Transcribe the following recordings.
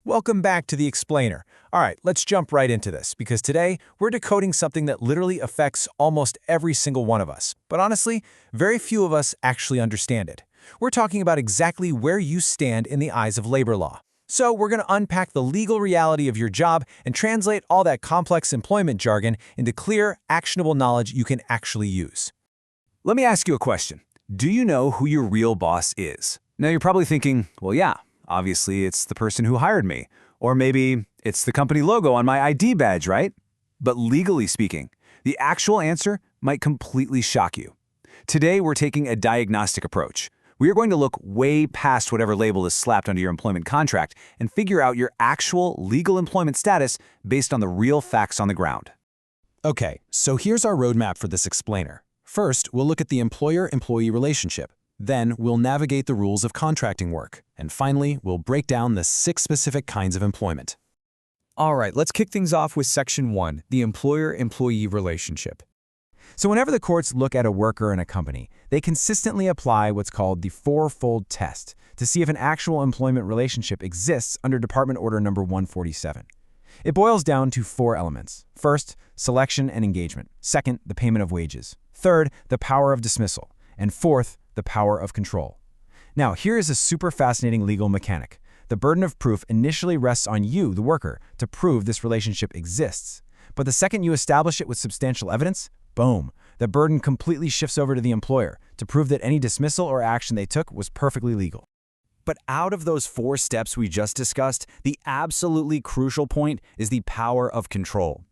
Welcome back to The Explainer. All right, let's jump right into this, because today we're decoding something that literally affects almost every single one of us. But honestly, very few of us actually understand it. We're talking about exactly where you stand in the eyes of labor law. So we're going to unpack the legal reality of your job and translate all that complex employment jargon into clear, actionable knowledge you can actually use. Let me ask you a question. Do you know who your real boss is? Now you're probably thinking, well, yeah, obviously it's the person who hired me. Or maybe it's the company logo on my ID badge, right? But legally speaking, the actual answer might completely shock you. Today we're taking a diagnostic approach. We are going to look way past whatever label is slapped onto your employment contract and figure out your actual legal employment status based on the real facts on the ground. Okay, so here's our roadmap for this explainer. First, we'll look at the employer-employee relationship. Then, we'll navigate the rules of contracting work. And finally, we'll break down the 6 specific kinds of employment. All right, let's kick things off with Section 1, the employer-employee relationship. So whenever the courts look at a worker in a company, they consistently apply what's called the fourfold test to see if an actual employment relationship exists under Department Order Number 147. It boils down to 4 elements. First, selection and engagement. Second, the payment of wages. Third, the power of dismissal. And fourth, the power of control. Now, here is a super fascinating legal mechanic. The burden of proof initially rests on you, the worker, to prove this relationship exists. But the second you establish it with substantial evidence, boom, the burden completely shifts over to the employer to prove that any dismissal or action they took was perfectly legal. But out of those 4 steps we just discussed, the absolutely crucial point is the power of control.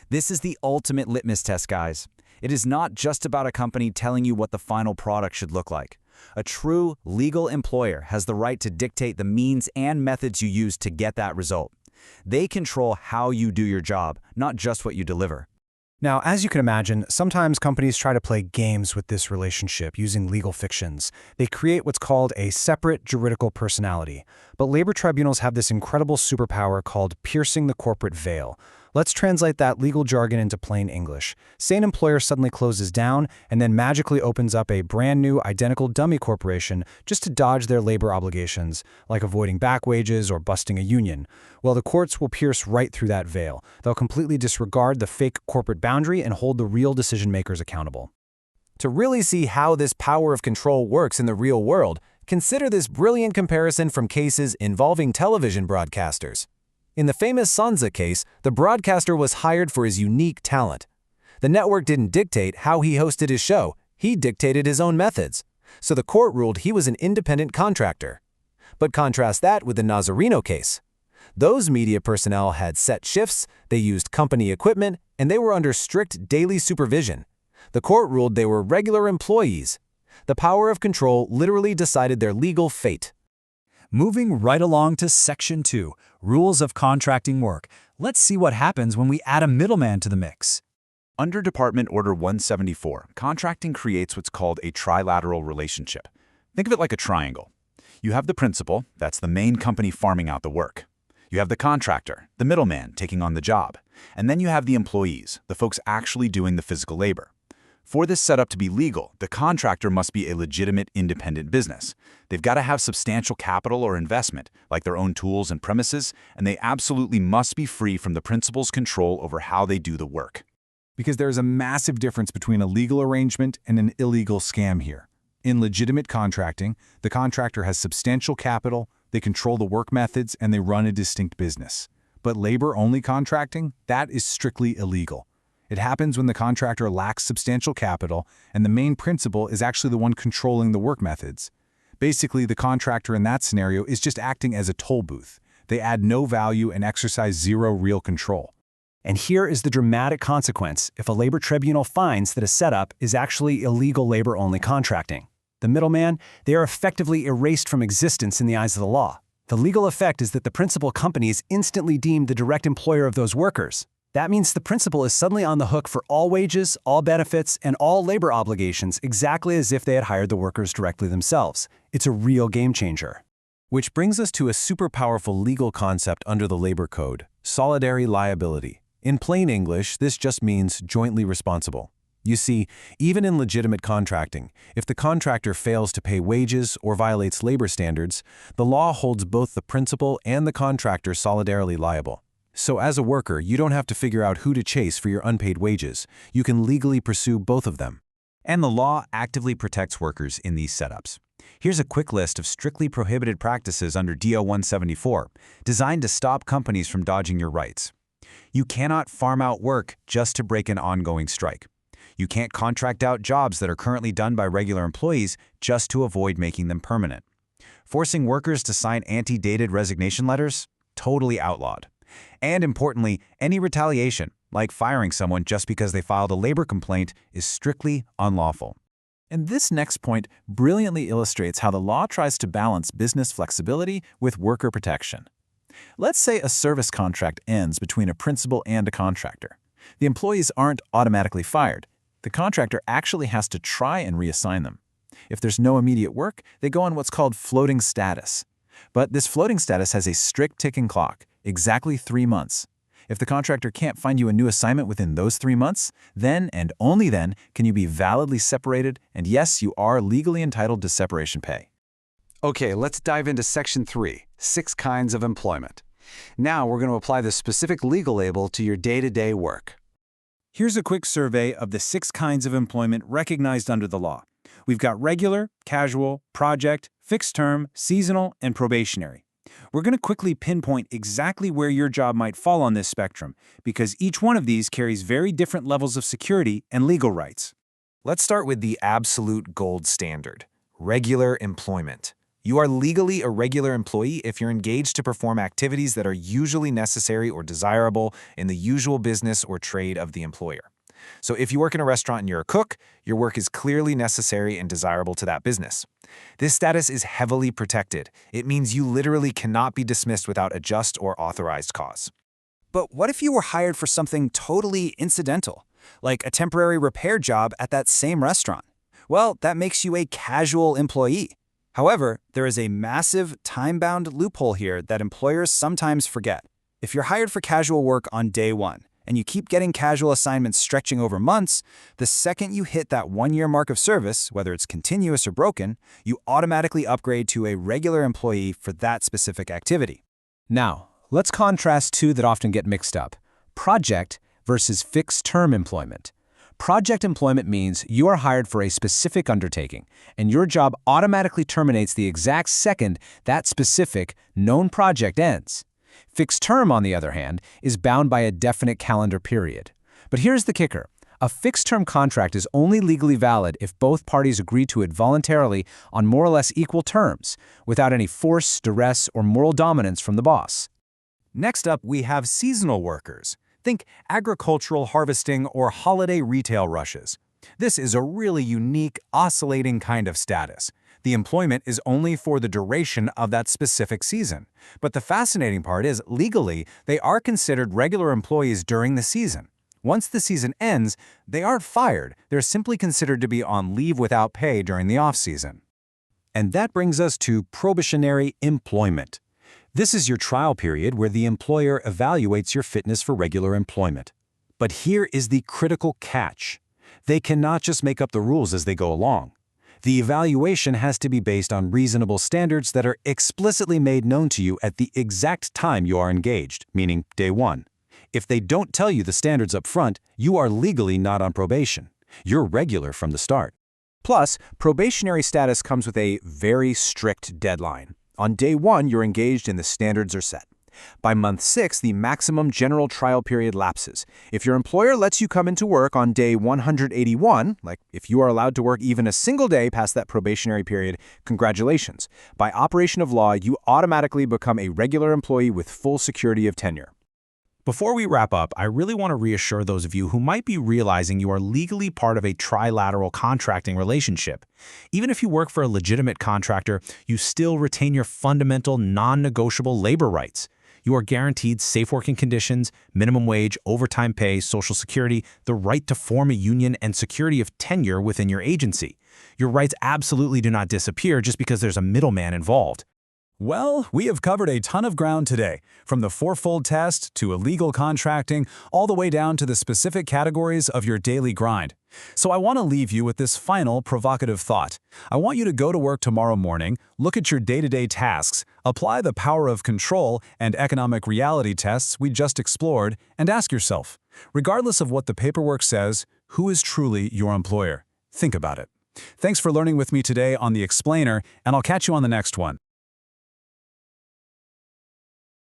This is the ultimate litmus test, guys. It is not just about a company telling you what the final product should look like. A true legal employer has the right to dictate the means and methods you use to get that result. They control how you do your job, not just what you deliver. Now, as you can imagine, sometimes companies try to play games with this relationship using legal fictions. They create what's called a separate juridical personality. But labor tribunals have this incredible superpower called piercing the corporate veil. Let's translate that legal jargon into plain English. Say an employer suddenly closes down and then magically opens up a brand new identical dummy corporation just to dodge their labor obligations, like avoiding back wages or busting a union. Well, the courts will pierce right through that veil. They'll completely disregard the fake corporate boundary and hold the real decision-makers accountable. To really see how this power of control works in the real world, consider this brilliant comparison from cases involving television broadcasters. In the famous Sansa case, the broadcaster was hired for his unique talent. The network didn't dictate how he hosted his show, he dictated his own methods. So the court ruled he was an independent contractor. But contrast that with the Nazareno case. Those media personnel had set shifts, they used company equipment, and they were under strict daily supervision. The court ruled they were regular employees. The power of control literally decided their legal fate. Moving right along to Section 2, Rules of Contracting Work. Let's see what happens when we add a middleman to the mix. Under Department Order 174, contracting creates what's called a trilateral relationship. Think of it like a triangle. You have the principal, that's the main company farming out the work. You have the contractor, the middleman taking on the job. And then you have the employees, the folks actually doing the physical labor. For this setup to be legal, the contractor must be a legitimate independent business. They've got to have substantial capital or investment, like their own tools and premises, and they absolutely must be free from the principal's control over how they do the work. Because there is a massive difference between a legal arrangement and an illegal scam here. In legitimate contracting, the contractor has substantial capital, they control the work methods, and they run a distinct business. But labor-only contracting, that is strictly illegal. It happens when the contractor lacks substantial capital and the main principal is actually the one controlling the work methods. Basically, the contractor in that scenario is just acting as a toll booth. They add no value and exercise zero real control. And here is the dramatic consequence if a labor tribunal finds that a setup is actually illegal labor-only contracting. The middleman, they are effectively erased from existence in the eyes of the law. The legal effect is that the principal company is instantly deemed the direct employer of those workers. That means the principal is suddenly on the hook for all wages, all benefits, and all labor obligations exactly as if they had hired the workers directly themselves. It's a real game changer. Which brings us to a super powerful legal concept under the Labor Code, solidary liability. In plain English, this just means jointly responsible. You see, even in legitimate contracting, if the contractor fails to pay wages or violates labor standards, the law holds both the principal and the contractor solidarily liable. So as a worker, you don't have to figure out who to chase for your unpaid wages. You can legally pursue both of them. And the law actively protects workers in these setups. Here's a quick list of strictly prohibited practices under DO 174, designed to stop companies from dodging your rights. You cannot farm out work just to break an ongoing strike. You can't contract out jobs that are currently done by regular employees just to avoid making them permanent. Forcing workers to sign anti-dated resignation letters? Totally outlawed. And importantly, any retaliation, like firing someone just because they filed a labor complaint, is strictly unlawful. And this next point brilliantly illustrates how the law tries to balance business flexibility with worker protection. Let's say a service contract ends between a principal and a contractor. The employees aren't automatically fired. The contractor actually has to try and reassign them. If there's no immediate work, they go on what's called floating status. But this floating status has a strict ticking clock, exactly 3 months. If the contractor can't find you a new assignment within those 3 months, then and only then can you be validly separated, and yes, you are legally entitled to separation pay. Okay, let's dive into Section 3, 6 kinds of employment. Now we're going to apply the specific legal label to your day-to-day work. Here's a quick survey of the 6 kinds of employment recognized under the law. We've got regular, casual, project, fixed term, seasonal, and probationary. We're going to quickly pinpoint exactly where your job might fall on this spectrum, because each one of these carries very different levels of security and legal rights. Let's start with the absolute gold standard, regular employment. You are legally a regular employee if you're engaged to perform activities that are usually necessary or desirable in the usual business or trade of the employer. So if you work in a restaurant and you're a cook, your work is clearly necessary and desirable to that business. This status is heavily protected. It means you literally cannot be dismissed without a just or authorized cause. But what if you were hired for something totally incidental, like a temporary repair job at that same restaurant? Well, that makes you a casual employee. However, there is a massive time-bound loophole here that employers sometimes forget. If you're hired for casual work on day 1, and you keep getting casual assignments stretching over months, the second you hit that 1-year mark of service, whether it's continuous or broken, you automatically upgrade to a regular employee for that specific activity. Now, let's contrast two that often get mixed up: project versus fixed-term employment. Project employment means you are hired for a specific undertaking, and your job automatically terminates the exact second that specific, known project ends. Fixed term, on the other hand, is bound by a definite calendar period. But here's the kicker. A fixed-term contract is only legally valid if both parties agree to it voluntarily on more or less equal terms, without any force, duress, or moral dominance from the boss. Next up, we have seasonal workers. Think agricultural harvesting or holiday retail rushes. This is a really unique, oscillating kind of status. The employment is only for the duration of that specific season. But the fascinating part is, legally, they are considered regular employees during the season. Once the season ends, they aren't fired. They're simply considered to be on leave without pay during the off-season. And that brings us to probationary employment. This is your trial period where the employer evaluates your fitness for regular employment. But here is the critical catch. They cannot just make up the rules as they go along. The evaluation has to be based on reasonable standards that are explicitly made known to you at the exact time you are engaged, meaning day 1. If they don't tell you the standards up front, you are legally not on probation. You're regular from the start. Plus, probationary status comes with a very strict deadline. On day 1, you're engaged and the standards are set. By month 6, the maximum general trial period lapses. If your employer lets you come into work on day 181, like if you are allowed to work even a single day past that probationary period, congratulations. By operation of law, you automatically become a regular employee with full security of tenure. Before we wrap up, I really want to reassure those of you who might be realizing you are legally part of a trilateral contracting relationship. Even if you work for a legitimate contractor, you still retain your fundamental, non-negotiable labor rights. You are guaranteed safe working conditions, minimum wage, overtime pay, Social Security, the right to form a union, and security of tenure within your agency. Your rights absolutely do not disappear just because there's a middleman involved. Well, we have covered a ton of ground today, from the fourfold test to illegal contracting, all the way down to the specific categories of your daily grind. So I want to leave you with this final provocative thought. I want you to go to work tomorrow morning, look at your day-to-day tasks, apply the power of control and economic reality tests we just explored, and ask yourself, regardless of what the paperwork says, who is truly your employer? Think about it. Thanks for learning with me today on The Explainer, and I'll catch you on the next one.